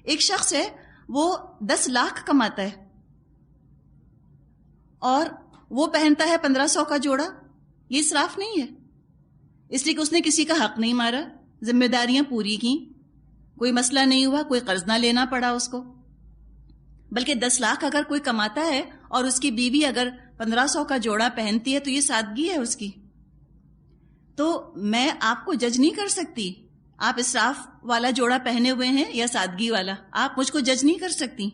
ایک شخص ہے وہ 10 لاکھ کماتا ہے اور وہ پہنتا ہے 1500 کا جوڑا. یہ اسراف نہیں ہے؟ اس لیے کہ اس نے کسی کا حق نہیں مارا، ذمہ داریاں پوری کی، کوئی مسئلہ نہیں ہوا، کوئی قرض نہ لینا پڑا اس کو. بلکہ 10 لاکھ اگر کوئی کماتا ہے اور اس کی بیوی اگر 1500 کا جوڑا پہنتی ہے تو یہ سادگی ہے اس کی. تو میں آپ کو جج نہیں کر سکتی آپ اسراف والا جوڑا پہنے ہوئے ہیں یا سادگی والا. آپ مجھ کو جج نہیں کر سکتی.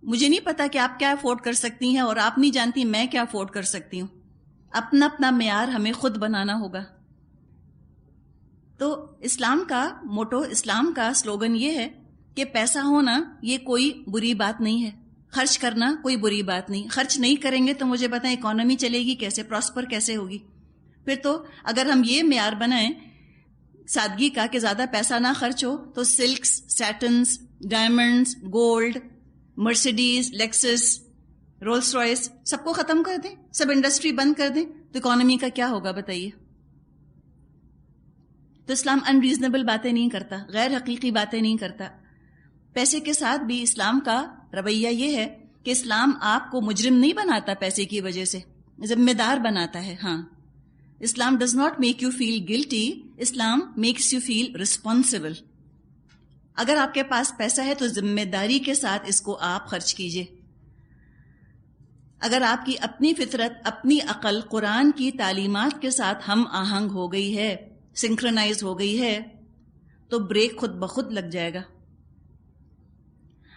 مجھے نہیں پتا کہ آپ کیا افورڈ کر سکتی ہیں اور آپ نہیں جانتی میں کیا افورڈ کر سکتی ہوں. اپنا اپنا معیار ہمیں خود بنانا ہوگا. تو اسلام کا موٹو، اسلام کا سلوگن یہ ہے کہ پیسہ ہونا یہ کوئی بری بات نہیں ہے، خرچ کرنا کوئی بری بات نہیں. خرچ نہیں کریں گے تو مجھے بتائیں اکانومی چلے گی کیسے، پراسپر کیسے ہوگی؟ پھر تو اگر ہم یہ معیار بنائیں سادگی کا کہ زیادہ پیسہ نہ خرچ ہو تو silks, satins, diamonds, gold, Mercedes, Lexus, Rolls Royce سب کو ختم کر دیں، سب انڈسٹری بند کر دیں تو اکانومی کا کیا ہوگا بتائیے؟ تو اسلام انریزنیبل باتیں نہیں کرتا، غیر حقیقی باتیں نہیں کرتا. پیسے کے ساتھ بھی اسلام کا رویہ یہ ہے کہ اسلام آپ کو مجرم نہیں بناتا پیسے کی وجہ سے، ذمہ دار بناتا ہے. ہاں، Islam does not make you feel guilty, Islam makes you feel responsible. اگر آپ کے پاس پیسہ ہے تو ذمہ داری کے ساتھ اس کو آپ خرچ کیجئے. اگر آپ کی اپنی فطرت، اپنی عقل قرآن کی تعلیمات کے ساتھ ہم آہنگ ہو گئی ہے، سنکرونائز ہو گئی ہے، تو بریک خود بخود لگ جائے گا.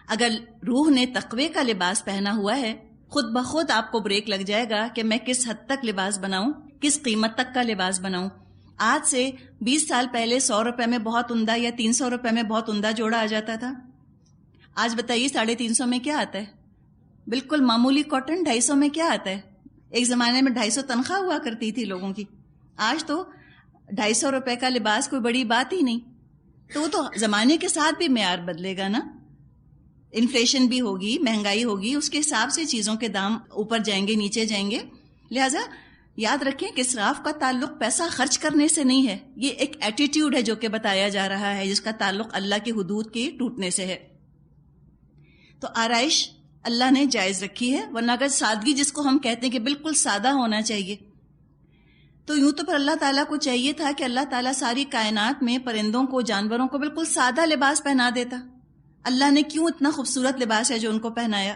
اگر روح نے تقوی کا لباس پہنا ہوا ہے، خود بخود آپ کو بریک لگ جائے گا کہ میں کس حد تک لباس بناؤں، کس قیمت تک کا لباس بناؤں. آج سے 20 سال پہلے 100 روپے میں بہت عمدہ یا 300 روپے میں بہت عمدہ جوڑا آ جاتا تھا. آج بتائیے 350 میں کیا آتا ہے؟ بالکل معمولی کاٹن 250 میں کیا آتا ہے؟ ایک زمانے میں 250 تنخواہ ہوا کرتی تھی لوگوں کی، آج تو 250 روپے کا لباس کوئی بڑی بات ہی نہیں. تو وہ تو زمانے کے ساتھ بھی معیار بدلے گا نا، انفلیشن بھی ہوگی، مہنگائی ہوگی، اس کے حساب سے چیزوں کے دام اوپر جائیں گے، نیچے جائیں گے. لہٰذا یاد رکھیں کہ اسراف کا تعلق پیسہ خرچ کرنے سے نہیں ہے، یہ ایک ایٹیٹیوڈ ہے جو کہ بتایا جا رہا ہے، جس کا تعلق اللہ کی حدود کے ٹوٹنے سے ہے. تو آرائش اللہ نے جائز رکھی ہے، ورنہ اگر سادگی جس کو ہم کہتے ہیں کہ بالکل سادہ ہونا چاہیے، تو یوں تو پھر اللہ تعالیٰ کو چاہیے تھا کہ اللہ تعالیٰ ساری کائنات میں پرندوں کو، جانوروں کو بالکل سادہ لباس پہنا دیتا. اللہ نے کیوں اتنا خوبصورت لباس ہے جو ان کو پہنایا.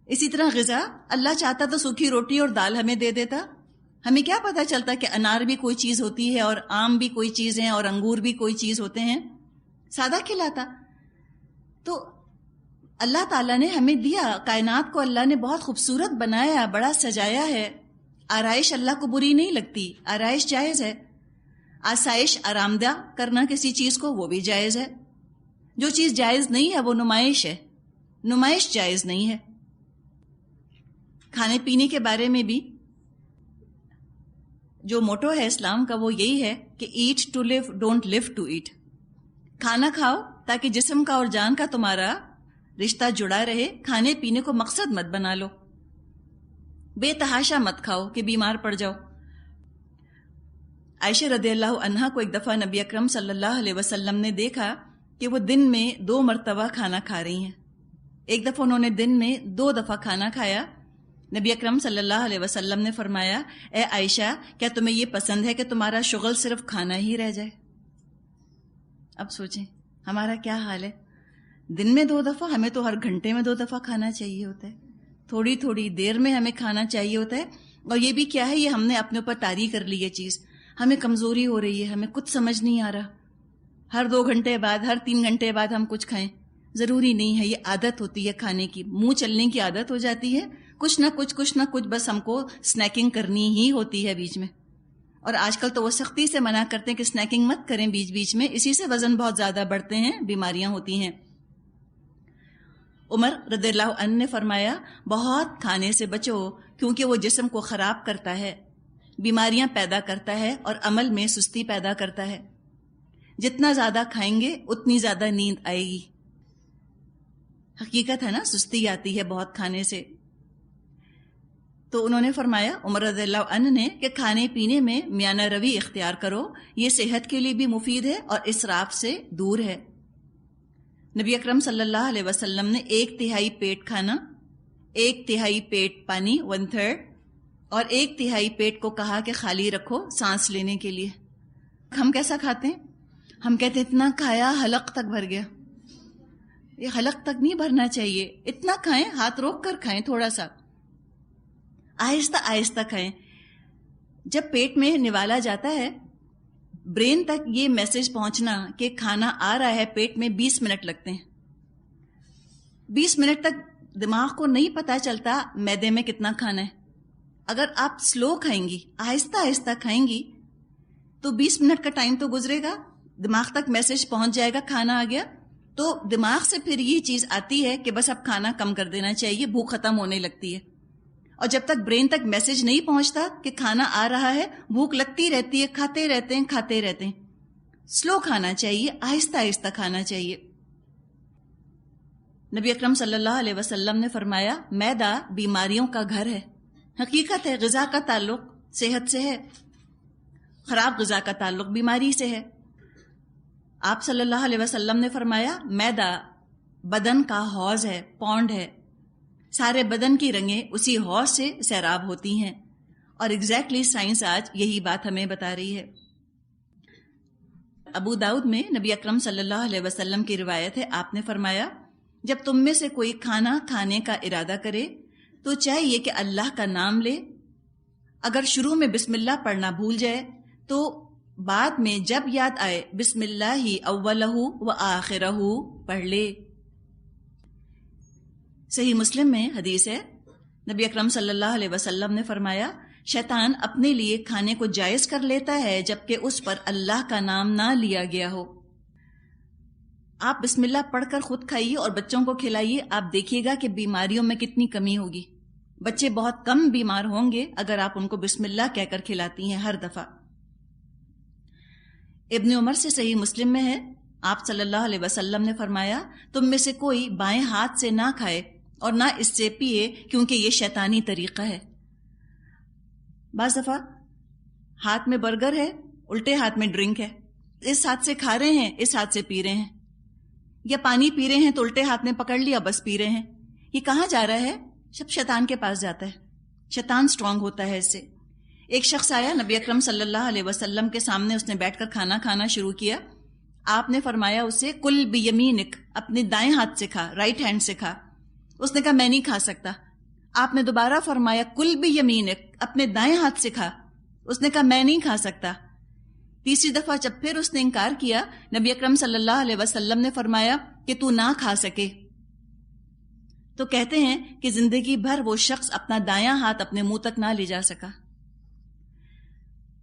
اسی طرح غذا، اللہ چاہتا تو سوکھی روٹی اور دال ہمیں دے دیتا. ہمیں کیا پتہ چلتا کہ انار بھی کوئی چیز ہوتی ہے اور آم بھی کوئی چیز ہے اور انگور بھی کوئی چیز ہوتے ہیں، سادہ کھلاتا. تو اللہ تعالیٰ نے ہمیں دیا، کائنات کو اللہ نے بہت خوبصورت بنایا، بڑا سجایا ہے. آرائش اللہ کو بری نہیں لگتی، آرائش جائز ہے. آسائش، آرام دہ کرنا کسی چیز کو، وہ بھی جائز ہے. جو چیز جائز نہیں ہے وہ نمائش ہے، نمائش جائز نہیں ہے. کھانے پینے کے بارے میں بھی جو موٹو ہے اسلام کا وہ یہی ہے کہ eat to live, don't live to eat. کھانا کھاؤ تاکہ جسم کا اور جان کا تمہارا رشتہ جڑا رہے. کھانے پینے کو مقصد مت بنا لو، بے تحاشا مت کھاؤ کہ بیمار پڑ جاؤ. عائشہ رضی اللہ عنہا کو ایک دفعہ نبی اکرم صلی اللہ علیہ وسلم نے دیکھا کہ وہ دن میں 2 مرتبہ کھانا کھا رہی ہیں. ایک دفعہ انہوں نے دن میں 2 دفعہ کھانا کھایا. نبی اکرم صلی اللہ علیہ وسلم نے فرمایا، اے عائشہ، کیا تمہیں یہ پسند ہے کہ تمہارا شغل صرف کھانا ہی رہ جائے؟ اب سوچیں ہمارا کیا حال ہے. دن میں 2 دفعہ، ہمیں تو ہر گھنٹے میں 2 دفعہ کھانا چاہیے ہوتا ہے، تھوڑی تھوڑی دیر میں ہمیں کھانا چاہیے ہوتا ہے. اور یہ بھی کیا ہے، یہ ہم نے اپنے اوپر طاری کر لی یہ چیز. ہمیں کمزوری ہو رہی ہے، ہمیں کچھ سمجھ نہیں آ رہا، ہر 2 گھنٹے بعد، ہر 3 گھنٹے بعد ہم کچھ کھائیں. ضروری نہیں ہے، یہ عادت ہوتی ہے کھانے کی، منہ چلنے کی عادت ہو جاتی ہے. کچھ نہ کچھ بس ہم کو سنیکنگ کرنی ہی ہوتی ہے بیچ میں. اور آج کل تو وہ سختی سے منع کرتے ہیں کہ سنیکنگ مت کریں بیچ بیچ میں، اسی سے وزن بہت زیادہ بڑھتے ہیں، بیماریاں ہوتی ہیں. عمر رضی اللہ عنہ نے فرمایا، بہت کھانے سے بچو کیونکہ وہ جسم کو خراب کرتا ہے، بیماریاں پیدا کرتا ہے اور عمل میں سستی پیدا کرتا ہے. جتنا زیادہ کھائیں گے اتنی زیادہ نیند آئے گی. حقیقت ہے نا، سستی آتی ہے بہت کھانے سے. تو انہوں نے فرمایا، عمر رضی اللہ عنہ نے، کہ کھانے پینے میں میانہ روی اختیار کرو، یہ صحت کے لیے بھی مفید ہے اور اسراف سے دور ہے. نبی اکرم صلی اللہ علیہ وسلم نے 1/3 پیٹ کھانا، 1/3 پیٹ پانی 1/3 اور 1/3 پیٹ کو کہا کہ خالی رکھو سانس لینے کے لیے۔ ہم کیسا کھاتے ہیں؟ ہم کہتے ہیں اتنا کھایا حلق تک بھر گیا۔ یہ حلق تک نہیں بھرنا چاہیے، اتنا کھائیں، ہاتھ روک کر کھائیں، تھوڑا سا آہستہ آہستہ کھائیں۔ جب پیٹ میں نوالا جاتا ہے، برین تک یہ میسج پہنچنا کہ کھانا آ رہا ہے پیٹ میں 20 منٹ لگتے ہیں۔ 20 منٹ تک دماغ کو نہیں پتا چلتا معدے میں کتنا کھانا ہے۔ اگر آپ سلو کھائیں گی، آہستہ آہستہ کھائیں گی، تو 20 منٹ کا ٹائم تو گزرے گا، دماغ تک میسج پہنچ جائے گا کھانا آ گیا، تو دماغ سے پھر یہ چیز آتی ہے کہ بس اب کھانا کم کر دینا چاہیے، بھوک ختم ہونے لگتی ہے۔ اور جب تک برین تک میسج نہیں پہنچتا کہ کھانا آ رہا ہے، بھوک لگتی رہتی ہے، کھاتے رہتے ہیں۔ سلو کھانا چاہیے، آہستہ آہستہ کھانا چاہیے۔ نبی اکرم صلی اللہ علیہ وسلم نے فرمایا معدہ بیماریوں کا گھر ہے۔ حقیقت ہے، غذا کا تعلق صحت سے ہے، خراب غذا کا تعلق بیماری سے ہے۔ آپ صلی اللہ علیہ وسلم نے فرمایا معدہ بدن کا حوض ہے، پونڈ ہے، سارے بدن کی رگیں اسی حوض سے سیراب ہوتی ہیں، اور ایگزیکٹلی سائنس آج یہی بات ہمیں بتا رہی ہے۔ ابو داؤد میں نبی اکرم صلی اللہ علیہ وسلم کی روایت ہے، آپ نے فرمایا جب تم میں سے کوئی کھانا کھانے کا ارادہ کرے تو چاہیے کہ اللہ کا نام لے، اگر شروع میں بسم اللہ پڑھنا بھول جائے تو بعد میں جب یاد آئے بسم اللہ اولہ و آخرہ پڑھ لے۔ صحیح مسلم میں حدیث ہے، نبی اکرم صلی اللہ علیہ وسلم نے فرمایا شیطان اپنے لیے کھانے کو جائز کر لیتا ہے جبکہ اس پر اللہ کا نام نہ لیا گیا ہو۔ آپ بسم اللہ پڑھ کر خود کھائیے اور بچوں کو کھلائیے، آپ دیکھیے گا کہ بیماریوں میں کتنی کمی ہوگی۔ بچے بہت کم بیمار ہوں گے اگر آپ ان کو بسم اللہ کہہ کر کھلاتی ہیں ہر دفعہ۔ ابن عمر سے صحیح مسلم میں ہے، آپ صلی اللہ علیہ وسلم نے فرمایا تم میں سے کوئی بائیں ہاتھ سے نہ کھائے اور نہ اس سے پیے کیونکہ یہ شیطانی طریقہ ہے۔ بعض دفعہ ہاتھ میں برگر ہے، الٹے ہاتھ میں ڈرنک ہے، اس ہاتھ سے کھا رہے ہیں، اس ہاتھ سے پی رہے ہیں، یا پانی پی رہے ہیں تو الٹے ہاتھ میں پکڑ لیا بس پی رہے ہیں۔ یہ کہاں جا رہا ہے؟ سب شیطان کے پاس جاتا ہے، شیطان سٹرونگ ہوتا ہے اس سے۔ ایک شخص آیا نبی اکرم صلی اللہ علیہ وسلم کے سامنے، اس نے بیٹھ کر کھانا کھانا شروع کیا۔ آپ نے فرمایا اسے کل بیمینک، اپنے دائیں ہاتھ سے کھا، رائٹ ہینڈ سے کھا۔ اس نے کہا میں نہیں کھا سکتا۔ آپ نے دوبارہ فرمایا کل بیمینک، اپنے دائیں ہاتھ سے کھا۔ اس نے کہا میں نہیں کھا سکتا۔ تیسری دفعہ جب پھر اس نے انکار کیا، نبی اکرم صلی اللہ علیہ وسلم نے فرمایا کہ تو نہ کھا سکے۔ تو کہتے ہیں کہ زندگی بھر وہ شخص اپنا دایاں ہاتھ اپنے منہ تک نہ لے جا سکا۔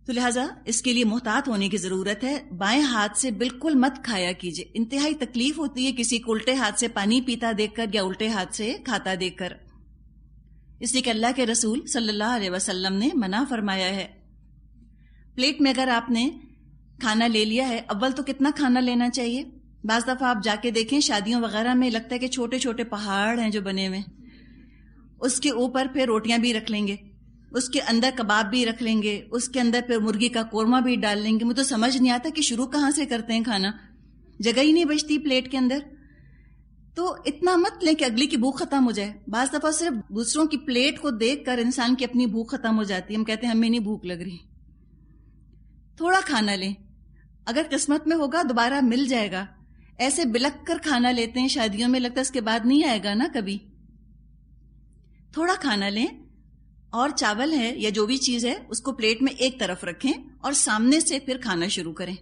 تو لہٰذا اس کے لیے محتاط ہونے کی ضرورت ہے، بائیں ہاتھ سے بالکل مت کھایا کیجیے۔ انتہائی تکلیف ہوتی ہے کسی کو الٹے ہاتھ سے پانی پیتا دیکھ کر یا الٹے ہاتھ سے کھاتا دیکھ کر، اس لیے کہ اللہ کے رسول صلی اللہ علیہ وسلم نے منع فرمایا ہے۔ پلیٹ میں اگر آپ نے کھانا لے لیا ہے، اول تو کتنا کھانا لینا چاہیے؟ بعض دفعہ آپ جا کے دیکھیں شادیوں وغیرہ میں لگتا ہے کہ چھوٹے چھوٹے پہاڑ ہیں جو بنے ہوئے، اس کے اوپر پھر روٹیاں بھی رکھ لیں گے، اس کے اندر کباب بھی رکھ لیں گے، اس کے اندر پھر مرغی کا قورمہ بھی ڈال لیں گے۔ مجھے تو سمجھ نہیں آتا کہ شروع کہاں سے کرتے ہیں کھانا، جگہ ہی نہیں بچتی پلیٹ کے اندر۔ تو اتنا مت لیں کہ اگلی کی بھوک ختم ہو جائے۔ بعض دفعہ صرف دوسروں کی پلیٹ کو دیکھ کر انسان کی اپنی بھوک ختم ہو جاتی ہے، ہم کہتے ہیں ہمیں نہیں بھوک لگ رہی۔ تھوڑا کھانا لیں، اگر قسمت میں ہوگا دوبارہ مل جائے گا۔ ایسے بلک کر کھانا لیتے ہیں شادیوں میں، لگتا ہے اس کے بعد نہیں آئے گا نا کبھی۔ تھوڑا کھانا لیں، اور چاول ہے یا جو بھی چیز ہے اس کو پلیٹ میں ایک طرف رکھیں اور سامنے سے پھر کھانا شروع کریں۔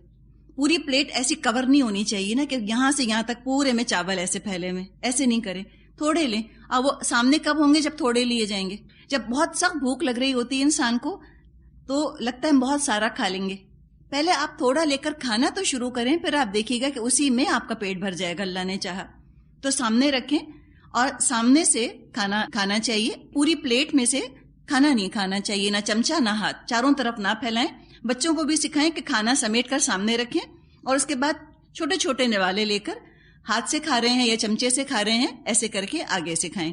پوری پلیٹ ایسی کور نہیں ہونی چاہیے نا کہ یہاں سے یہاں تک پورے میں چاول ایسے پھیلے ہوئے، ایسے نہیں کریں، تھوڑے لیں۔ اور وہ سامنے کب ہوں گے؟ جب تھوڑے لیے جائیں گے۔ جب بہت سخت بھوک لگ رہی ہوتی ہے انسان کو تو لگتا ہے ہم بہت سارا کھا لیں گے۔ پہلے آپ تھوڑا لے کر کھانا تو شروع کریں، پھر آپ دیکھیے گا کہ اسی میں آپ کا پیٹ بھر جائے گا اللہ نے چاہا تو۔ سامنے رکھیں اور سامنے سے کھانا کھانا چاہیے، پوری پلیٹ میں سے کھانا نہیں کھانا چاہیے، نہ چمچہ نہ ہاتھ، چاروں طرف نہ پھیلائیں۔ بچوں کو بھی سکھائیں کہ کھانا سمیٹ کر سامنے رکھیں، اور اس کے بعد چھوٹے چھوٹے نوالے لے کر ہاتھ سے کھا رہے ہیں یا چمچے سے کھا رہے ہیں ایسے کر کے آگے سکھائیں۔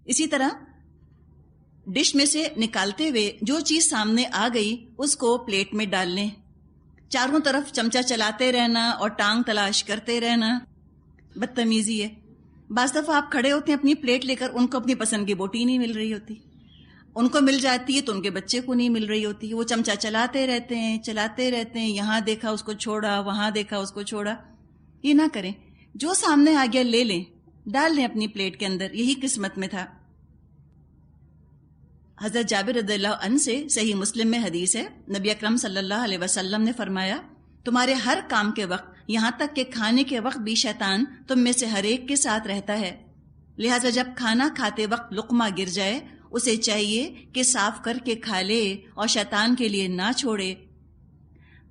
اسی طرح ڈش میں سے نکالتے ہوئے جو چیز سامنے آ گئی اس کو پلیٹ میں ڈال لیں۔ چاروں طرف چمچہ چلاتے رہنا اور ٹانگ تلاش کرتے رہنا بدتمیزی ہے. بعض دفعہ آپ کھڑے ہوتے ہیں اپنی پلیٹ لے کر, ان کو اپنی پسند کی بوٹی نہیں مل رہی ہوتی, ان کو مل جاتی ہے تو ان کے بچے کو نہیں مل رہی ہوتی. وہ چمچہ چلاتے رہتے ہیں, یہاں دیکھا اس کو چھوڑا, وہاں دیکھا اس کو چھوڑا. یہ نہ کریں, جو سامنے آ گیا لے لیں, ڈال لیں اپنی پلیٹ کے اندر. یہی قسمت میں تھا. حضرت جابر رضی اللہ عنہ سے صحیح مسلم میں حدیث ہے, نبی اکرم صلی اللہ علیہ وسلم نے فرمایا, تمہارے ہر کام کے وقت, یہاں تک کہ کھانے کے وقت بھی شیطان تم میں سے ہر ایک کے ساتھ رہتا ہے. لہٰذا جب کھانا کھاتے وقت لقمہ گر جائے, اسے چاہیے کہ صاف کر کے کھا لے اور شیطان کے لیے نہ چھوڑے.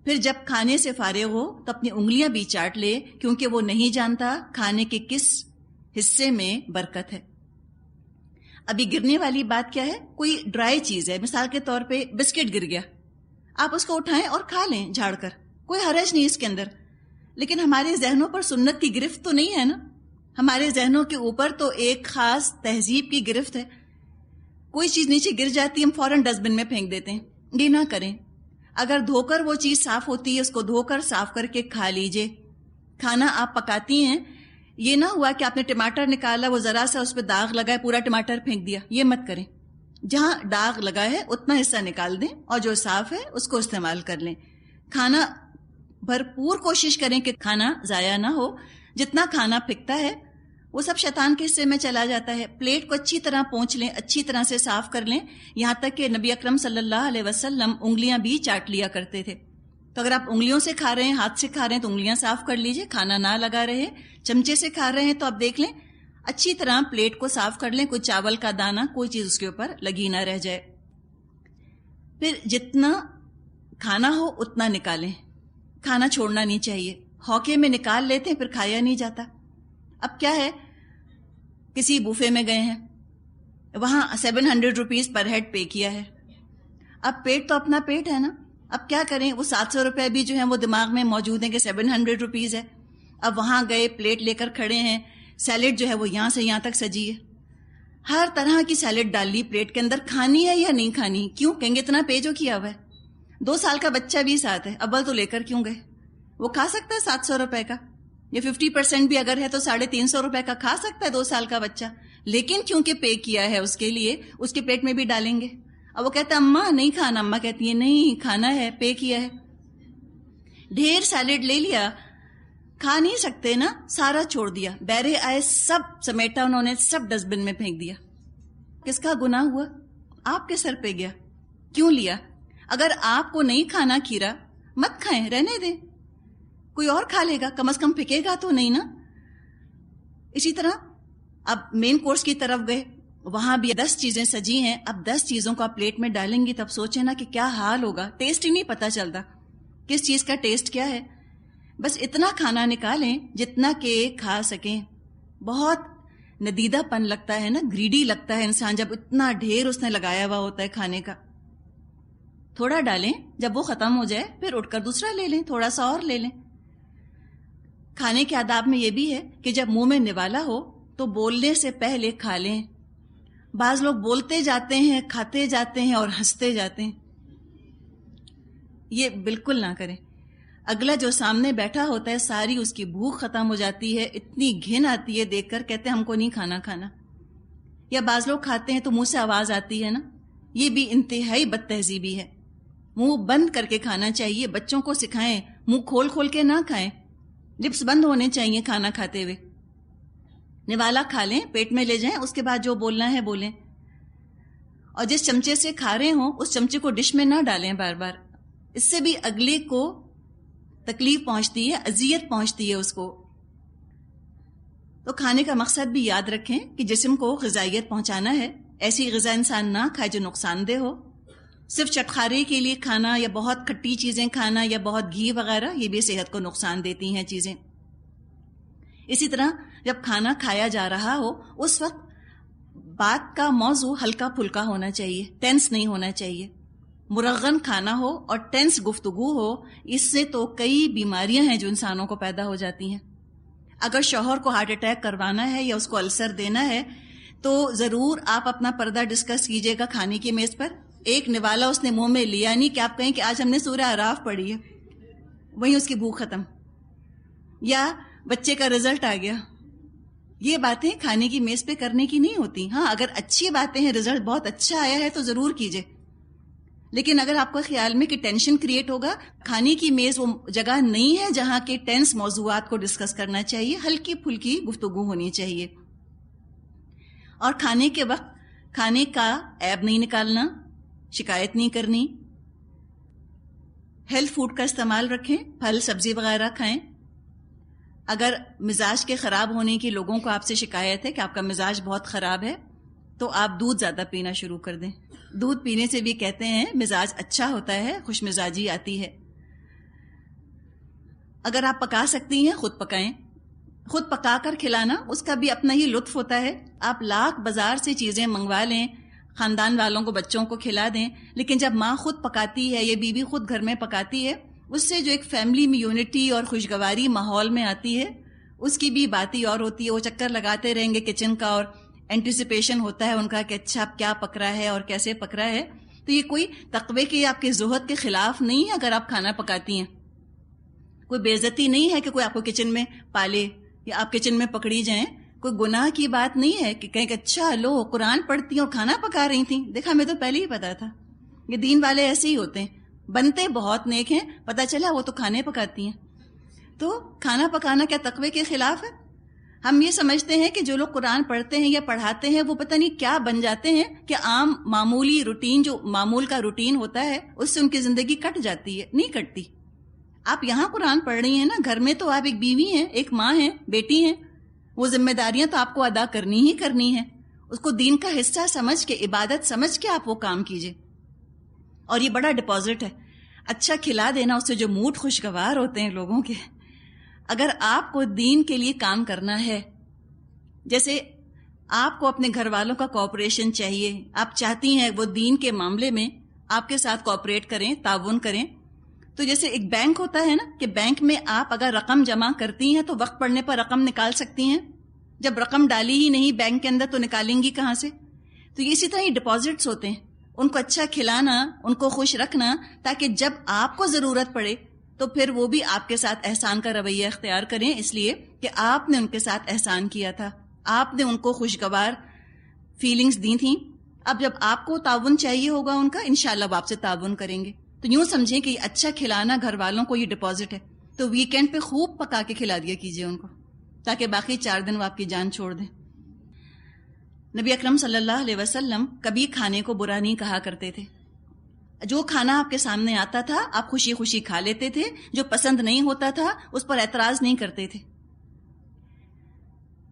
پھر جب کھانے سے فارغ ہو تو اپنی انگلیاں بھی چاٹ لے, کیونکہ وہ نہیں جانتا کھانے کے کس حصے میں برکت ہے. ابھی گرنے والی بات کیا ہے؟ کوئی ڈرائی چیز ہے, مثال کے طور پہ بسکٹ گر گیا, آپ اس کو اٹھائیں اور کھا لیں جھاڑ کر, کوئی حرج نہیں اس کے اندر. لیکن ہمارے ذہنوں پر سنت کی گرفت تو نہیں ہے نا, ہمارے ذہنوں کے اوپر تو ایک خاص تہذیب کی گرفت ہے. کوئی چیز نیچے گر جاتی ہے, ہم فوراً ڈسٹ بن میں پھینک دیتے ہیں. یہ نہ کریں. اگر دھو کر وہ چیز صاف ہوتی ہے, اس کو دھو کر صاف کر کے کھا لیجئے. کھانا آپ پکاتی ہیں, یہ نہ ہوا کہ آپ نے ٹماٹر نکالا, وہ ذرا سا اس پہ داغ لگا ہے, پورا ٹماٹر پھینک دیا. یہ مت کریں. جہاں داغ لگا ہے اتنا حصہ نکال دیں اور جو صاف ہے اس کو استعمال کر لیں. کھانا بھرپور کوشش کریں کہ کھانا ضائع نہ ہو. جتنا کھانا پھکتا ہے وہ سب شیطان کے حصے میں چلا جاتا ہے. پلیٹ کو اچھی طرح پونچھ لیں, اچھی طرح سے صاف کر لیں, یہاں تک کہ نبی اکرم صلی اللہ علیہ وسلم انگلیاں بھی چاٹ لیا کرتے تھے. تو اگر آپ انگلیوں سے کھا رہے ہیں, ہاتھ سے کھا رہے ہیں, تو انگلیاں صاف کر لیجئے, کھانا نہ لگا رہے. چمچے سے کھا رہے ہیں تو آپ دیکھ لیں اچھی طرح پلیٹ کو صاف کر لیں, کوئی چاول کا دانہ, کوئی چیز اس کے اوپر لگی نہ رہ جائے. پھر جتنا کھانا ہو اتنا نکالیں, کھانا چھوڑنا نہیں چاہیے. ہوکے میں نکال لیتے ہیں, پھر کھایا نہیں جاتا. اب کیا ہے, کسی بوفے میں گئے ہیں, وہاں 700 روپیز پر ہیڈ پے کیا ہے. اب پیٹ تو اپنا پیٹ ہے نا, اب کیا کریں, وہ 700 روپے بھی جو ہیں وہ دماغ میں موجود ہیں کہ 700 روپیز ہے. اب وہاں گئے, پلیٹ لے کر کھڑے ہیں, سیلڈ جو ہے وہ یہاں سے یہاں تک سجی ہے, ہر طرح کی سیلڈ ڈال لی پلیٹ کے اندر. کھانی ہے یا نہیں کھانی؟ کیوں کہیں گے اتنا پے جو کیا ہوا ہے, 2 سال کا بچہ بھی ساتھ ہے, اول تو لے کر کیوں گئے؟ وہ کھا سکتا ہے 700 روپے کا, یا 50% بھی اگر ہے تو 350 روپے کا کھا سکتا ہے 2 سال کا بچہ. لیکن کیونکہ پے کیا ہے اس کے لیے, اس کے پیٹ میں بھی ڈالیں گے. اب وہ کہتا ہے اماں نہیں کھانا, اماں کہتی ہے نہیں کھانا ہے, پے کیا ہے. ڈھیر سیلڈ لے لیا, کھا نہیں سکتے نا, سارا چھوڑ دیا. بیرے آئے سب سمیٹا انہوں نے, سب ڈسٹ بن میں پھینک دیا. کس کا گناہ ہوا؟ آپ کے سر پہ گیا. کیوں لیا؟ اگر آپ کو نہیں کھانا کھیرا, مت کھائیں, رہنے دیں, کوئی اور کھا لے گا, کم از کم پھکے گا تو نہیں نا. اسی طرح اب مین کورس کی طرف گئے, وہاں بھی 10 چیزیں سجی ہیں. اب 10 چیزوں کو آپ پلیٹ میں ڈالیں گی تب سوچیں نا کہ کیا حال ہوگا. ٹیسٹ ہی نہیں پتا چلتا کس چیز کا ٹیسٹ کیا ہے. بس اتنا کھانا نکالیں جتنا کہ کھا سکیں. بہت ندیدہ پن لگتا ہے نا, گریڈی لگتا ہے انسان جب اتنا ڈھیر اس نے لگایا ہوا ہوتا ہے کھانے کا. تھوڑا ڈالیں, جب وہ ختم ہو جائے پھر اٹھ کر دوسرا لے لیں, تھوڑا سا اور لے لیں. کھانے کے آداب میں یہ بھی ہے کہ جب منہ میں نوالا ہو تو بولنے سے پہلے کھا لیں. بعض لوگ بولتے جاتے ہیں, کھاتے جاتے ہیں اور ہنستے جاتے ہیں. یہ بالکل نہ کریں. اگلا جو سامنے بیٹھا ہوتا ہے ساری اس کی بھوک ختم ہو جاتی ہے, اتنی گھن آتی ہے دیکھ کر, کہتے ہیں ہم کو نہیں کھانا. یا بعض لوگ کھاتے ہیں تو منہ سے آواز آتی ہے نا, یہ بھی انتہائی بد تہذیبی ہے. منہ بند کر کے کھانا چاہیے. بچوں کو سکھائیں منہ کھول کھول کے نہ کھائیں, لپس بند ہونے چاہیے کھانا کھاتے ہوئے. نوالا کھا لیں, پیٹ میں لے جائیں, اس کے بعد جو بولنا ہے بولیں. اور جس چمچے سے کھا رہے ہوں اس چمچے کو ڈش میں نہ ڈالیں بار بار, اس سے بھی اگلے کو تکلیف پہنچتی ہے, اذیت پہنچتی ہے اس کو. تو کھانے کا مقصد بھی یاد رکھیں کہ جسم کو غذائیت پہنچانا ہے. ایسی غذا انسان نہ کھائے جو نقصان دہ ہو. صرف چٹخارے کے لیے کھانا یا بہت کھٹی چیزیں کھانا یا بہت گھی وغیرہ, یہ بھی صحت کو نقصان دیتی ہیں چیزیں. اسی طرح جب کھانا کھایا جا رہا ہو اس وقت بات کا موضوع ہلکا پھلکا ہونا چاہیے, ٹینس نہیں ہونا چاہیے. مرغن کھانا ہو اور ٹینس گفتگو ہو, اس سے تو کئی بیماریاں ہیں جو انسانوں کو پیدا ہو جاتی ہیں. اگر شوہر کو ہارٹ اٹیک کروانا ہے یا اس کو السر دینا ہے تو ضرور آپ اپنا پردہ ڈسکس کیجئے گا کھانے کی میز پر. ایک نوالا اس نے منہ میں لیا نہیں کہ آپ کہیں کہ آج ہم نے سورہ اعراف پڑھی ہے, وہیں اس کی بھوک ختم. یا بچے کا رزلٹ آ گیا, یہ باتیں کھانے کی میز پہ کرنے کی نہیں ہوتی. ہاں اگر اچھی باتیں ہیں, رزلٹ بہت اچھا آیا ہے تو ضرور کیجئے, لیکن اگر آپ کو خیال میں کہ ٹینشن کریٹ ہوگا, کھانے کی میز وہ جگہ نہیں ہے جہاں کے ٹینس موضوعات کو ڈسکس کرنا چاہیے. ہلکی پھلکی گفتگو ہونی چاہیے. اور کھانے کے وقت کھانے کا عیب نہیں نکالنا, شکایت نہیں کرنی. ہیلتھ فوڈ کا استعمال رکھیں, پھل سبزی وغیرہ کھائیں. اگر مزاج کے خراب ہونے کی لوگوں کو آپ سے شکایت ہے کہ آپ کا مزاج بہت خراب ہے, تو آپ دودھ زیادہ پینا شروع کر دیں. دودھ پینے سے بھی کہتے ہیں مزاج اچھا ہوتا ہے, خوش مزاجی آتی ہے. اگر آپ پکا سکتی ہیں خود پکائیں. خود پکا کر کھلانا اس کا بھی اپنا ہی لطف ہوتا ہے. آپ لاکھ بازار سے چیزیں منگوا لیں, خاندان والوں کو بچوں کو کھلا دیں, لیکن جب ماں خود پکاتی ہے یا بیوی خود گھر میں پکاتی ہے, اس سے جو ایک فیملی میں یونٹی اور خوشگواری ماحول میں آتی ہے, اس کی بھی بات ہی اور ہوتی ہے. وہ چکر لگاتے رہیں گے کچن کا اور اینٹیسپیشن ہوتا ہے ان کا کہ اچھا اب کیا پک رہا ہے اور کیسے پک رہا ہے. تو یہ کوئی تقوی کے آپ کے زہد کے خلاف نہیں ہے اگر آپ کھانا پکاتی ہیں. کوئی بے عزتی نہیں ہے کہ کوئی آپ کو کچن میں پالے یا آپ کچن میں پکڑی جائیں. کوئی گناہ کی بات نہیں ہے کہ کہیں کہ اچھا لو قرآن پڑھتی ہیں اور کھانا پکا رہی تھیں. دیکھا, ہمیں تو پہلے ہی پتا تھا. یہ دین والے ایسے ہی ہوتے ہیں, بنتے بہت نیک ہیں, پتہ چلا وہ تو کھانے پکاتی ہیں. تو کھانا پکانا کیا تقوی کے خلاف ہے؟ ہم یہ سمجھتے ہیں کہ جو لوگ قرآن پڑھتے ہیں یا پڑھاتے ہیں وہ پتہ نہیں کیا بن جاتے ہیں کہ عام معمولی روٹین, جو معمول کا روٹین ہوتا ہے, اس سے ان کی زندگی کٹ جاتی ہے. نہیں کٹتی. آپ یہاں قرآن پڑھ رہی ہیں نا, گھر میں تو آپ ایک بیوی ہیں, ایک ماں ہیں, بیٹی ہیں. وہ ذمہ داریاں تو آپ کو ادا کرنی ہی کرنی ہے. اس کو دین کا حصہ سمجھ کے, عبادت سمجھ کے آپ وہ کام کیجئے. اور یہ بڑا ڈپازٹ ہے. اچھا کھلا دینا, اس سے جو موڈ خوشگوار ہوتے ہیں لوگوں کے. اگر آپ کو دین کے لیے کام کرنا ہے, جیسے آپ کو اپنے گھر والوں کا کوآپریشن چاہیے, آپ چاہتی ہیں وہ دین کے معاملے میں آپ کے ساتھ کوآپریٹ کریں, تعاون کریں, تو جیسے ایک بینک ہوتا ہے نا, کہ بینک میں آپ اگر رقم جمع کرتی ہیں تو وقت پڑنے پر رقم نکال سکتی ہیں. جب رقم ڈالی ہی نہیں بینک کے اندر تو نکالیں گی کہاں سے؟ تو یہ اسی طرح ہی ڈپازٹس ہوتے ہیں. ان کو اچھا کھلانا, ان کو خوش رکھنا, تاکہ جب آپ کو ضرورت پڑے تو پھر وہ بھی آپ کے ساتھ احسان کا رویہ اختیار کریں, اس لیے کہ آپ نے ان کے ساتھ احسان کیا تھا, آپ نے ان کو خوشگوار فیلنگز دی تھیں. اب جب آپ کو تعاون چاہیے ہوگا ان کا, انشاءاللہ وہ آپ سے تعاون کریں گے. تو یوں سمجھیں کہ اچھا کھلانا گھر والوں کو یہ ڈپازٹ ہے. تو ویکینڈ پہ خوب پکا کے کھلا دیا کیجیے ان کو, تاکہ باقی 4 دن وہ آپ کی جان چھوڑ دیں. نبی اکرم صلی اللہ علیہ وسلم کبھی کھانے کو برا نہیں کہا کرتے تھے. جو کھانا آپ کے سامنے آتا تھا آپ خوشی خوشی کھا لیتے تھے, جو پسند نہیں ہوتا تھا اس پر اعتراض نہیں کرتے تھے.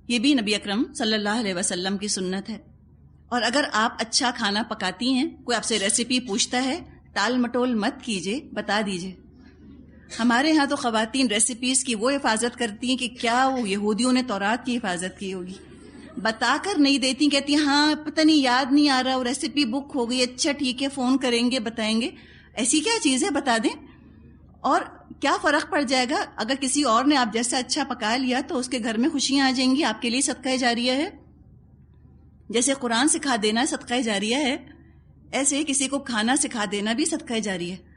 یہ بھی نبی اکرم صلی اللہ علیہ وسلم کی سنت ہے. اور اگر آپ اچھا کھانا پکاتی ہیں, کوئی آپ سے ریسیپی پوچھتا ہے, ٹال مٹول مت کیجیے, بتا دیجیے. ہمارے ہاں تو خواتین ریسیپیز کی وہ حفاظت کرتی ہیں کہ کیا وہ یہودیوں نے تورات کی حفاظت کی ہوگی. بتا کر نہیں دیتی, کہتی ہاں پتہ نہیں یاد نہیں آ رہا, وہ ریسیپی بک ہو گئی, اچھا ٹھیک ہے فون کریں گے بتائیں گے. ایسی کیا چیز ہے, بتا دیں. اور کیا فرق پڑ جائے گا اگر کسی اور نے آپ جیسا اچھا پکا لیا تو اس کے گھر میں خوشیاں آ جائیں گی, آپ کے لیے صدقہ جاریہ ہے. جیسے قرآن سکھا دینا صدقہ جاریہ ہے, ایسے کسی کو کھانا سکھا دینا بھی صدقہ جاریہ ہے.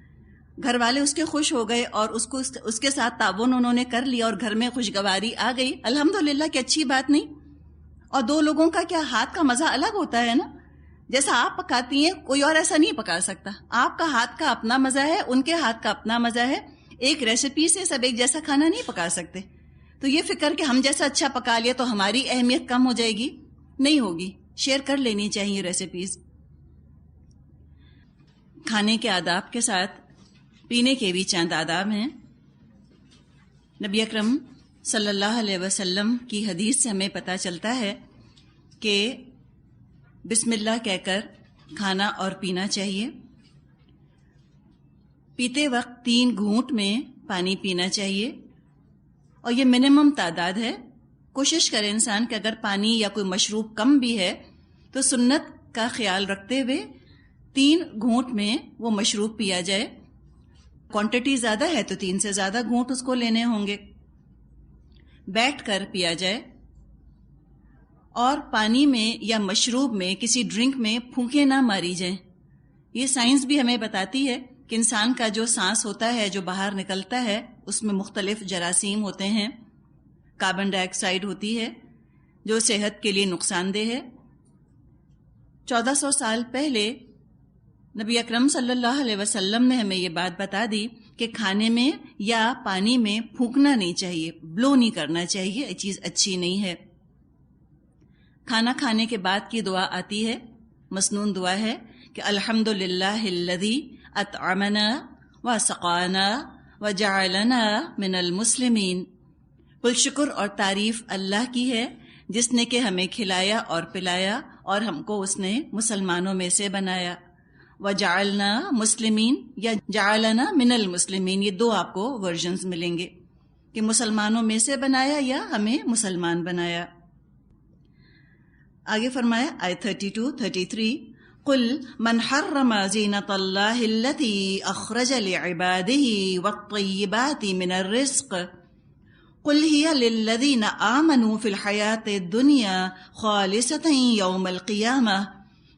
گھر والے اس کے خوش ہو گئے اور اس کے ساتھ تعاون انہوں نے کر لیا اور گھر میں خوشگواری آ گئی, الحمدللہ کہ اچھی بات نہیں. اور 2 لوگوں کا کیا ہاتھ کا مزہ الگ ہوتا ہے نا. جیسا آپ پکاتی ہیں کوئی اور ایسا نہیں پکا سکتا. آپ کا ہاتھ کا اپنا مزہ ہے, ان کے ہاتھ کا اپنا مزہ ہے. ایک ریسیپی سے سب ایک جیسا کھانا نہیں پکا سکتے. تو یہ فکر کہ ہم جیسا اچھا پکا لیا تو ہماری اہمیت کم ہو جائے گی, نہیں ہوگی. شیئر کر لینی چاہیے ریسیپیز. کھانے کے آداب کے ساتھ پینے کے بھی چند آداب ہیں. نبی اکرم صلی اللہ علیہ وسلم کی حدیث سے ہمیں پتہ چلتا ہے کہ بسم اللہ کہہ کر کھانا اور پینا چاہیے. پیتے وقت 3 گھونٹ میں پانی پینا چاہیے, اور یہ منیمم تعداد ہے. کوشش کرے انسان کہ اگر پانی یا کوئی مشروب کم بھی ہے تو سنت کا خیال رکھتے ہوئے 3 گھونٹ میں وہ مشروب پیا جائے. کوانٹٹی زیادہ ہے تو 3 سے زیادہ گھونٹ اس کو لینے ہوں گے. بیٹھ کر پیا جائے, اور پانی میں یا مشروب میں کسی ڈرنک میں پھونکے نہ ماری جائیں. یہ سائنس بھی ہمیں بتاتی ہے کہ انسان کا جو سانس ہوتا ہے, جو باہر نکلتا ہے, اس میں مختلف جراثیم ہوتے ہیں, کاربن ڈائی آکسائڈ ہوتی ہے. جو صحت کے لیے نقصان دہ ہے۔ 1400 سال پہلے نبی اکرم صلی اللہ علیہ وسلم نے ہمیں یہ بات بتا دی کہ کھانے میں یا پانی میں پھونکنا نہیں چاہیے، بلو نہیں کرنا چاہیے، یہ چیز اچھی نہیں ہے۔ کھانا کھانے کے بعد کی دعا آتی ہے، مسنون دعا ہے کہ الحمدللہ الذی اطعمنا وسقانا وجعلنا من المسلمین، کل شکر اور تعریف اللہ کی ہے جس نے کہ ہمیں کھلایا اور پلایا اور ہم کو اس نے مسلمانوں میں سے بنایا۔ وجعلنا مسلمین یا جعلنا من المسلمین، یہ دو آپ کو ورژنز ملیں گے کہ مسلمانوں میں سے بنایا یا ہمیں مسلمان بنایا۔ آگے فرمایا آیت 32-33، قل من حرم زینۃ اللہ التی اخرج لعبادہ والطیبات من الرزق قل ہی للذین آمنوا فی الحیاۃ الدنیا خالصۃ یوم القیامہ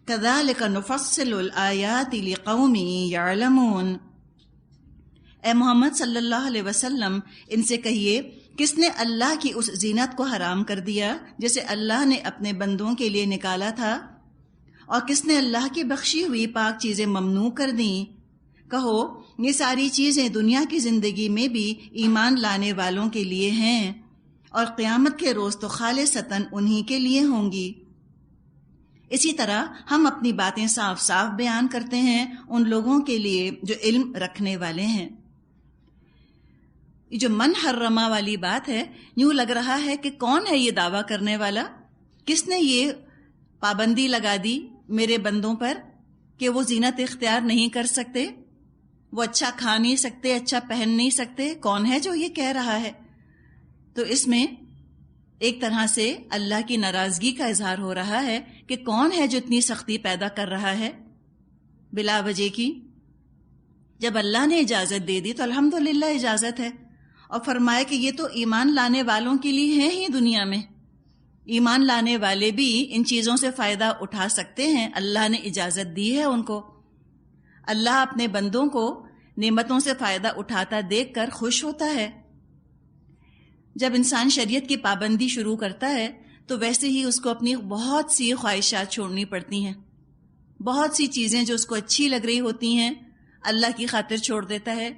کذالک نفصل الآیات لقوم یعلمون۔ اے محمد صلی اللہ علیہ وسلم ان سے کہیے، کس نے اللہ کی اس زینت کو حرام کر دیا جسے اللہ نے اپنے بندوں کے لیے نکالا تھا، اور کس نے اللہ کی بخشی ہوئی پاک چیزیں ممنوع کر دیں؟ کہو یہ ساری چیزیں دنیا کی زندگی میں بھی ایمان لانے والوں کے لیے ہیں، اور قیامت کے روز تو خالصتاً انہی کے لیے ہوں گی۔ اسی طرح ہم اپنی باتیں صاف صاف بیان کرتے ہیں ان لوگوں کے لیے جو علم رکھنے والے ہیں۔ یہ جو من حرما والی بات ہے، یوں لگ رہا ہے کہ کون ہے یہ دعویٰ کرنے والا، کس نے یہ پابندی لگا دی میرے بندوں پر کہ وہ زینت اختیار نہیں کر سکتے، وہ اچھا کھا نہیں سکتے، اچھا پہن نہیں سکتے، کون ہے جو یہ کہہ رہا ہے؟ تو اس میں ایک طرح سے اللہ کی ناراضگی کا اظہار ہو رہا ہے کہ کون ہے جو اتنی سختی پیدا کر رہا ہے بلا وجہ کی۔ جب اللہ نے اجازت دے دی تو الحمدللہ اجازت ہے، اور فرمایا کہ یہ تو ایمان لانے والوں کے لیے ہے ہی دنیا میں، ایمان لانے والے بھی ان چیزوں سے فائدہ اٹھا سکتے ہیں، اللہ نے اجازت دی ہے ان کو۔ اللہ اپنے بندوں کو نعمتوں سے فائدہ اٹھاتا دیکھ کر خوش ہوتا ہے۔ جب انسان شریعت کی پابندی شروع کرتا ہے تو ویسے ہی اس کو اپنی بہت سی خواہشات چھوڑنی پڑتی ہیں، بہت سی چیزیں جو اس کو اچھی لگ رہی ہوتی ہیں اللہ کی خاطر چھوڑ دیتا ہے۔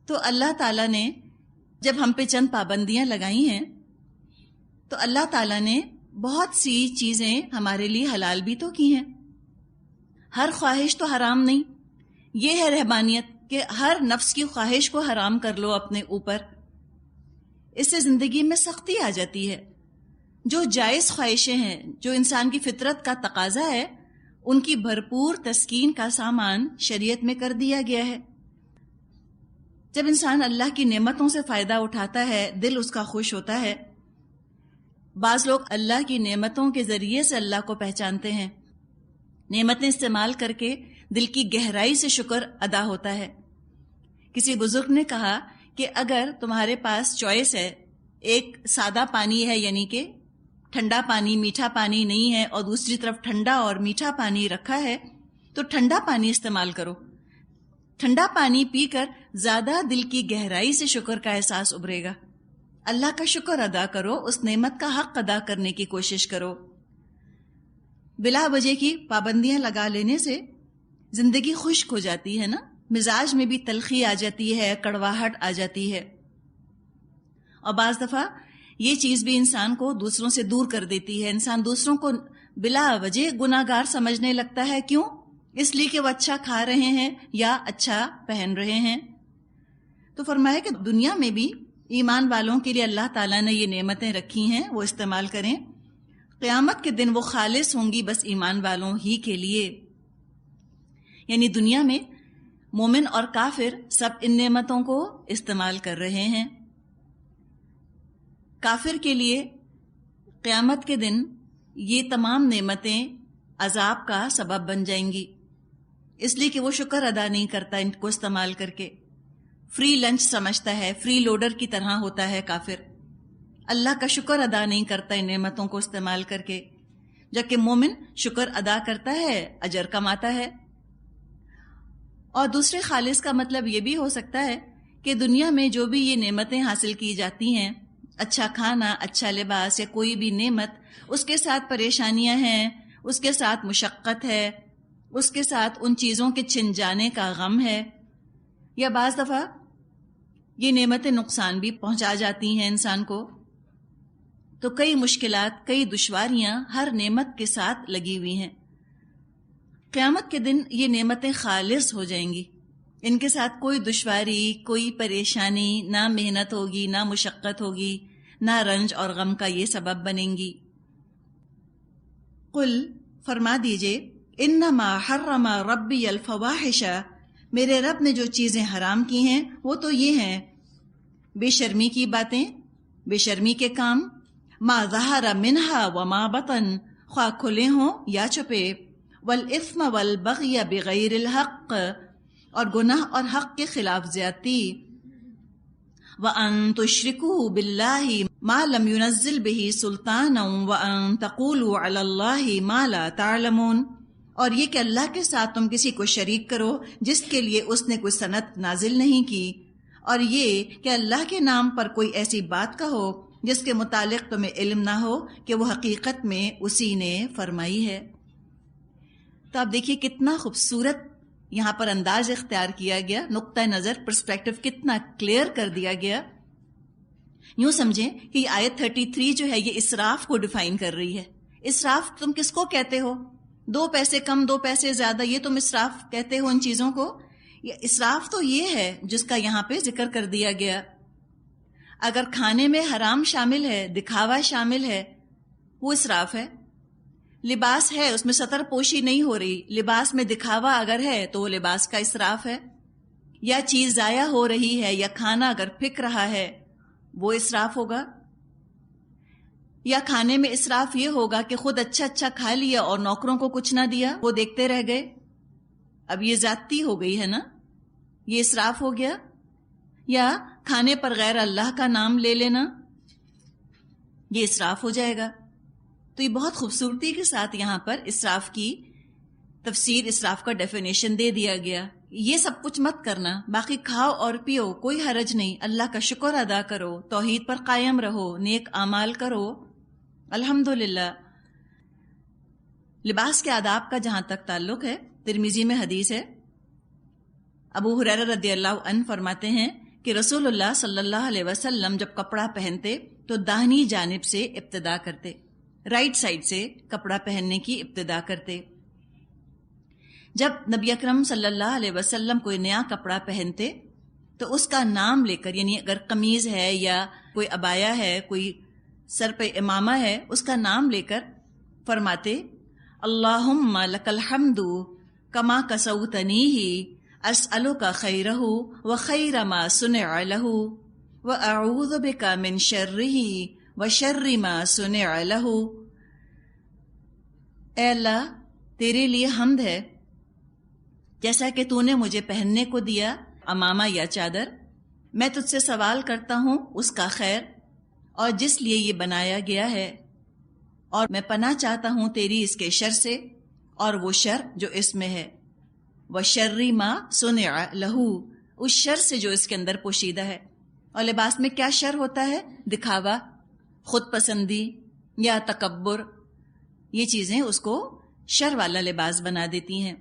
تو اللہ تعالیٰ نے جب ہم پہ چند پابندیاں لگائی ہیں تو اللہ تعالیٰ نے بہت سی چیزیں ہمارے لیے حلال بھی تو کی ہیں۔ ہر خواہش تو حرام نہیں، یہ ہے رہبانیت کہ ہر نفس کی خواہش کو حرام کر لو اپنے اوپر، اس سے زندگی میں سختی آ جاتی ہے۔ جو جائز خواہشیں ہیں، جو انسان کی فطرت کا تقاضا ہے، ان کی بھرپور تسکین کا سامان شریعت میں کر دیا گیا ہے۔ جب انسان اللہ کی نعمتوں سے فائدہ اٹھاتا ہے، دل اس کا خوش ہوتا ہے۔ بعض لوگ اللہ کی نعمتوں کے ذریعے سے اللہ کو پہچانتے ہیں، نعمتیں استعمال کر کے دل کی گہرائی سے شکر ادا ہوتا ہے۔ کسی بزرگ نے کہا کہ اگر تمہارے پاس چوائس ہے، ایک سادہ پانی ہے یعنی کہ ٹھنڈا پانی میٹھا پانی نہیں ہے، اور دوسری طرف ٹھنڈا اور میٹھا پانی رکھا ہے، تو ٹھنڈا پانی استعمال کرو۔ ٹھنڈا پانی پی کر زیادہ دل کی گہرائی سے شکر کا احساس ابھرے گا۔ اللہ کا شکر ادا کرو، اس نعمت کا حق ادا کرنے کی کوشش کرو۔ بلا وجہ کی پابندیاں لگا لینے سے زندگی خشک ہو جاتی ہے نا، مزاج میں بھی تلخی آ جاتی ہے، کڑواہٹ آ جاتی ہے، اور بعض دفعہ یہ چیز بھی انسان کو دوسروں سے دور کر دیتی ہے۔ انسان دوسروں کو بلا وجہ گناہ گار سمجھنے لگتا ہے، کیوں؟ اس لیے کہ وہ اچھا کھا رہے ہیں یا اچھا پہن رہے ہیں۔ تو فرمایا کہ دنیا میں بھی ایمان والوں کے لیے اللہ تعالیٰ نے یہ نعمتیں رکھی ہیں، وہ استعمال کریں۔ قیامت کے دن وہ خالص ہوں گی بس ایمان والوں ہی کے لیے۔ یعنی دنیا میں مومن اور کافر سب ان نعمتوں کو استعمال کر رہے ہیں۔ کافر کے لیے قیامت کے دن یہ تمام نعمتیں عذاب کا سبب بن جائیں گی، اس لیے کہ وہ شکر ادا نہیں کرتا ان کو استعمال کر کے، فری لنچ سمجھتا ہے، فری لوڈر کی طرح ہوتا ہے کافر، اللہ کا شکر ادا نہیں کرتا ان نعمتوں کو استعمال کر کے، جبکہ مومن شکر ادا کرتا ہے، اجر کماتا ہے۔ اور دوسرے خالص کا مطلب یہ بھی ہو سکتا ہے کہ دنیا میں جو بھی یہ نعمتیں حاصل کی جاتی ہیں، اچھا کھانا، اچھا لباس یا کوئی بھی نعمت، اس کے ساتھ پریشانیاں ہیں، اس کے ساتھ مشقت ہے، اس کے ساتھ ان چیزوں کے چھن جانے کا غم ہے، یا بعض دفعہ یہ نعمتیں نقصان بھی پہنچا جاتی ہیں انسان کو. تو کئی مشکلات، کئی دشواریاں ہر نعمت کے ساتھ لگی ہوئی ہیں. قیامت کے دن یہ نعمتیں خالص ہو جائیں گی، ان کے ساتھ کوئی دشواری، کوئی پریشانی، نہ محنت ہوگی، نہ مشقت ہوگی، نہ رنج اور غم کا یہ سبب بنیں گی. قل، فرما دیجئے، انما حرم ربی الفواحش، میرے رب نے جو چیزیں حرام کی ہیں وہ تو یہ ہیں: بے شرمی کی باتیں، بے شرمی کے کام، ما ظہر منہا وما بطن، خواہ کھلے ہوں یا چھپے، والاثم والبغی بغیر الحق، اور گناہ اور حق کے خلاف زیادتی، وَأَن تُشْرِكُوا بِاللَّهِ مَا لَمْ يُنَزِّلْ بِهِ سُلْطَانًا وَأَن تَقُولُوا عَلَى اللَّهِ مَا لَا تَعْلَمُونَ، اور یہ کہ اللہ کے ساتھ تم کسی کو شریک کرو جس کے لیے اس نے کوئی صنعت نازل نہیں کی، اور یہ کہ اللہ کے نام پر کوئی ایسی بات کہو جس کے متعلق تمہیں علم نہ ہو کہ وہ حقیقت میں اسی نے فرمائی ہے. تو آپ دیکھیے کتنا خوبصورت یہاں پر انداز اختیار کیا گیا، نقطہ نظر، پرسپیکٹو کتنا کلیئر کر دیا گیا. یوں سمجھیں کہ یہ آیت 33 جو ہے یہ اسراف کو ڈیفائن کر رہی ہے. اسراف تم کس کو کہتے ہو؟ 2 پیسے کم 2 پیسے زیادہ، یہ تم اسراف کہتے ہو ان چیزوں کو؟ اسراف تو یہ ہے جس کا یہاں پہ ذکر کر دیا گیا. اگر کھانے میں حرام شامل ہے، دکھاوا شامل ہے، وہ اسراف ہے. لباس ہے، اس میں سطر پوشی نہیں ہو رہی، لباس میں دکھاوا اگر ہے تو وہ لباس کا اسراف ہے. یا چیز ضائع ہو رہی ہے، یا کھانا اگر پھک رہا ہے، وہ اسراف ہوگا. یا کھانے میں اسراف یہ ہوگا کہ خود اچھا اچھا کھا لیا اور نوکروں کو کچھ نہ دیا، وہ دیکھتے رہ گئے. اب یہ زیادتی ہو گئی ہے نا، یہ اسراف ہو گیا. یا کھانے پر غیر اللہ کا نام لے لینا، یہ اسراف ہو جائے گا. تو یہ بہت خوبصورتی کے ساتھ یہاں پر اسراف کی تفسیر، اسراف کا ڈیفینیشن دے دیا گیا. یہ سب کچھ مت کرنا، باقی کھاؤ اور پیو، کوئی حرج نہیں، اللہ کا شکر ادا کرو، توحید پر قائم رہو، نیک اعمال کرو، الحمدللہ. لباس کے آداب کا جہاں تک تعلق ہے، ترمذی میں حدیث ہے، ابو ہریرہ رضی اللہ عنہ فرماتے ہیں کہ رسول اللہ صلی اللہ علیہ وسلم جب کپڑا پہنتے تو داہنی جانب سے ابتدا کرتے، رائٹ سائڈ سے کپڑا پہننے کی ابتدا کرتے. جب نبی اکرم صلی اللہ علیہ وسلم کوئی نیا کپڑا پہنتے تو اس کا نام لے کر، یعنی اگر قمیض ہے یا کوئی عبایا ہے، کوئی سر پہ امامہ ہے، اس کا نام لے کر فرماتے: اللہم لک الحمد کما کسوتنیہ اسألک خیرہ وخیر ما صنع لہ واعوذ بک من شرہ وشر ما صنع لہ. اے اللہ، تیرے لیے حمد ہے جیسا کہ تو نے مجھے پہننے کو دیا امامہ یا چادر. میں تجھ سے سوال کرتا ہوں اس کا خیر اور جس لیے یہ بنایا گیا ہے، اور میں پناہ چاہتا ہوں تیری اس کے شر سے اور وہ شر جو اس میں ہے. وشر ما صنع لہ، اس شر سے جو اس کے اندر پوشیدہ ہے. اور لباس میں کیا شر ہوتا ہے؟ دکھاوا، خود پسندی یا تکبر، یہ چیزیں اس کو شر والا لباس بنا دیتی ہیں.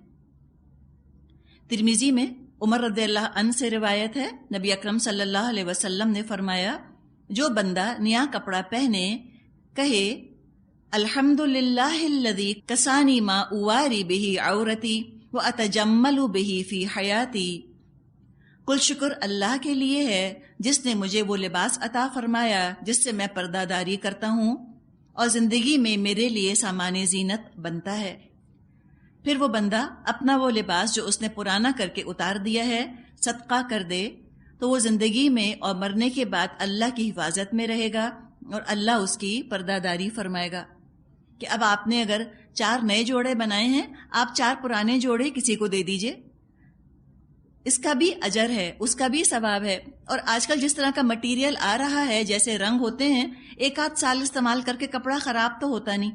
ترمذی میں عمر رضی اللہ عنہ سے روایت ہے، نبی اکرم صلی اللہ علیہ وسلم نے فرمایا: جو بندہ نیا کپڑا پہنے کہے الحمدللہ الذی کسانی ما اواری بہ عورتی واتجمل بہ فی حیاتی، کل شکر اللہ کے لیے ہے جس نے مجھے وہ لباس عطا فرمایا جس سے میں پردہ داری کرتا ہوں اور زندگی میں میرے لیے سامان زینت بنتا ہے. پھر وہ بندہ اپنا وہ لباس جو اس نے پرانا کر کے اتار دیا ہے صدقہ کر دے تو وہ زندگی میں اور مرنے کے بعد اللہ کی حفاظت میں رہے گا اور اللہ اس کی پردہ داری فرمائے گا. کہ اب آپ نے اگر 4 نئے جوڑے بنائے ہیں، آپ 4 پرانے جوڑے کسی کو دے دیجئے، اس کا بھی اجر ہے، اس کا بھی ثواب ہے. اور آج کل جس طرح کا مٹیریل آ رہا ہے، جیسے رنگ ہوتے ہیں، 1 آدھ سال استعمال کر کے کپڑا خراب تو ہوتا نہیں،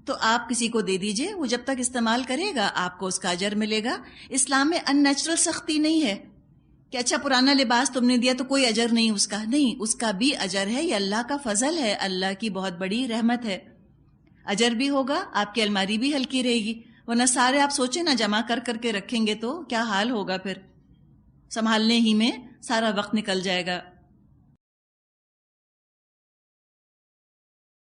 تو آپ کسی کو دے دیجئے، وہ جب تک استعمال کرے گا آپ کو اس کا اجر ملے گا. اسلام میں ان نیچرل سختی نہیں ہے کہ کہ اچھا پرانا لباس تم نے دیا تو کوئی اجر نہیں اس کا. نہیں، اس کا بھی اجر ہے. یہ اللہ کا فضل ہے، اللہ کی بہت بڑی رحمت ہے. اجر بھی ہوگا، آپ کی الماری بھی ہلکی رہے گی. ورنہ سارے آپ سوچیں نا جمع کر کر کے رکھیں گے تو کیا حال ہوگا، پھر سنبھالنے ہی میں سارا وقت نکل جائے گا.